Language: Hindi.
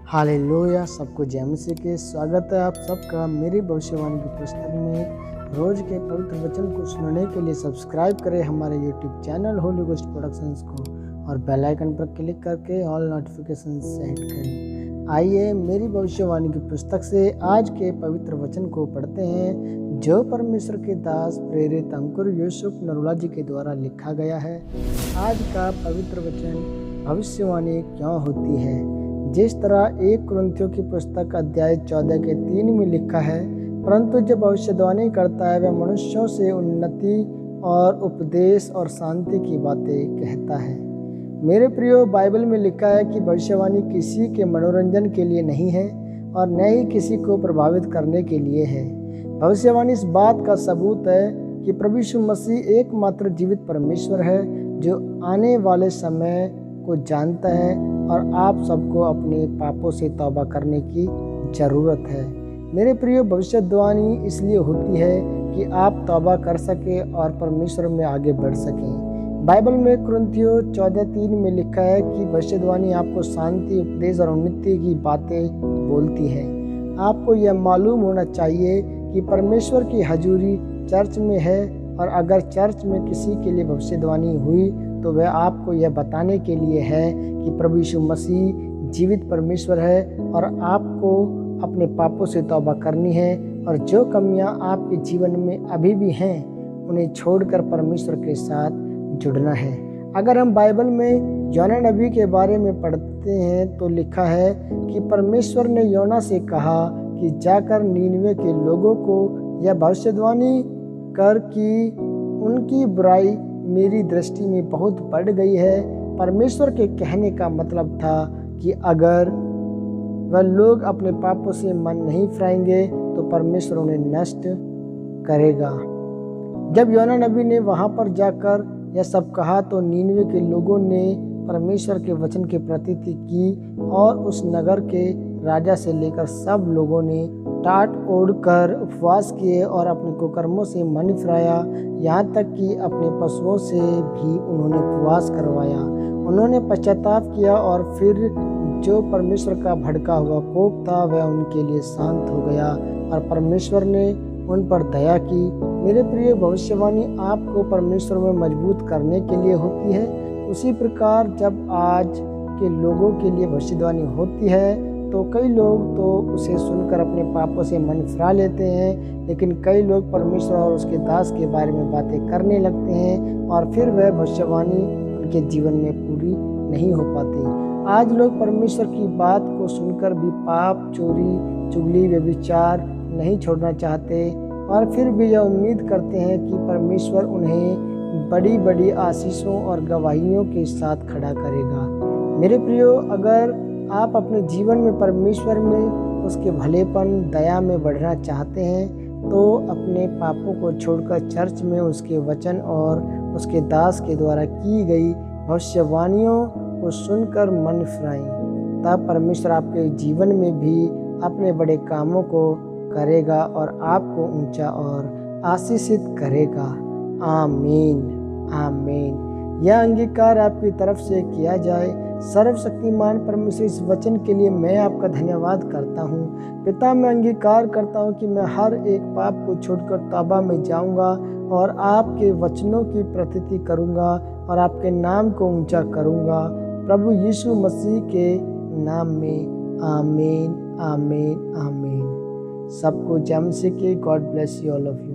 हालेलुया। सबको जय मसीह के स्वागत है आप सबका मेरी भविष्यवाणी की पुस्तक में। रोज के पवित्र वचन को सुनने के लिए सब्सक्राइब करें हमारे YouTube channel Holi ghost productions को और बेल आइकन पर क्लिक करके ऑल नोटिफिकेशन सेट करें। आइए मेरी भविष्यवाणी की पुस्तक से आज के पवित्र वचन को पढ़ते हैं, जो परमेश्वर के दास प्रेरित अंकुर यूसुफ नरोला जी के द्वारा लिखा गया है। आज का पवित्र वचन भविष्यवाणी क्यों होती है। जिस तरह 1 कुरिन्थियों की पुस्तक अध्याय 14 के 3 में लिखा है, परंतु जो भविष्यवाणी करता है वह मनुष्यों से उन्नति और उपदेश और शांति की बातें कहता है। मेरे प्रियो, बाइबल में लिखा है कि भविष्यवाणी किसी के मनोरंजन के लिए नहीं है और न ही किसी को प्रभावित करने के लिए है। भविष्यवाणी इस बात का सबूत है कि प्रभु यीशु मसीह एकमात्र जीवित परमेश्वर है, जो आने वाले समय को जानता है और आप सबको अपने पापों से तौबा करने की ज़रूरत है। मेरे प्रिय, भविष्यवाणी इसलिए होती है कि आप तौबा कर सकें और परमेश्वर में आगे बढ़ सकें। बाइबल में कुरिन्थियों 14:3 में लिखा है कि भविष्यवाणी आपको शांति, उपदेश और उन्नति की बातें बोलती है। आपको यह मालूम होना चाहिए कि परमेश्वर की हजूरी चर्च में है, और अगर चर्च में किसी के लिए भविष्यवाणी हुई तो वह आपको यह बताने के लिए है कि प्रभु यीशु मसीह जीवित परमेश्वर है और आपको अपने पापों से तौबा करनी है, और जो कमियां आपके जीवन में अभी भी हैं उन्हें छोड़कर परमेश्वर के साथ जुड़ना है। अगर हम बाइबल में योना नबी के बारे में पढ़ते हैं तो लिखा है कि परमेश्वर ने योना से कहा कि जाकर नीनवे के लोगों को यह भविष्यवाणी कर कि उनकी बुराई मेरी दृष्टि में बहुत बढ़ गई है। परमेश्वर के कहने का मतलब था कि अगर वह लोग अपने पापों से मन नहीं फिराएंगे तो परमेश्वर उन्हें नष्ट करेगा। जब योना नबी ने वहां पर जाकर यह सब कहा तो नीनवे के लोगों ने परमेश्वर के वचन की प्रतीति की और उस नगर के राजा से लेकर सब लोगों ने टाट ओढ़कर उपवास किए और अपने कुकर्मों से मन फिराया, यहाँ तक कि अपने पशुओं से भी उन्होंने उपवास करवाया। उन्होंने पश्चाताप किया और फिर जो परमेश्वर का भड़का हुआ कोप था वह उनके लिए शांत हो गया और परमेश्वर ने उन पर दया की। मेरे प्रिय, भविष्यवाणी आपको परमेश्वर में मजबूत करने के लिए होती है। उसी प्रकार जब आज के लोगों के लिए भविष्यवाणी होती है तो कई लोग तो उसे सुनकर अपने पापों से मन फिरा लेते हैं, लेकिन कई लोग परमेश्वर और उसके दास के बारे में बातें करने लगते हैं और फिर वह भविष्यवाणी उनके जीवन में पूरी नहीं हो पाती। आज लोग परमेश्वर की बात को सुनकर भी पाप, चोरी, चुगली, व्यभिचार नहीं छोड़ना चाहते और फिर भी यह उम्मीद करते हैं कि परमेश्वर उन्हें बड़ी बड़ी आशीषों और गवाहियों के साथ खड़ा करेगा। मेरे प्रियो, अगर आप अपने जीवन में परमेश्वर में उसके भलेपन, दया में बढ़ना चाहते हैं तो अपने पापों को छोड़कर चर्च में उसके वचन और उसके दास के द्वारा की गई भविष्यवाणियों को सुनकर मन फिराएं। तब परमेश्वर आपके जीवन में भी अपने बड़े कामों को करेगा और आपको ऊंचा और आशीषित करेगा। आमीन, आमीन। यह अंगीकार आपकी तरफ से किया जाए। सर्वशक्तिमान परमेश्वर, इस वचन के लिए मैं आपका धन्यवाद करता हूँ। पिता, मैं अंगीकार करता हूँ कि मैं हर एक पाप को छोड़कर तौबा में जाऊँगा और आपके वचनों की प्रतीति करूँगा और आपके नाम को ऊंचा करूँगा, प्रभु यीशु मसीह के नाम में। आमीन, आमीन, आमीन। सबको जय मसीह की। God bless you, all of you.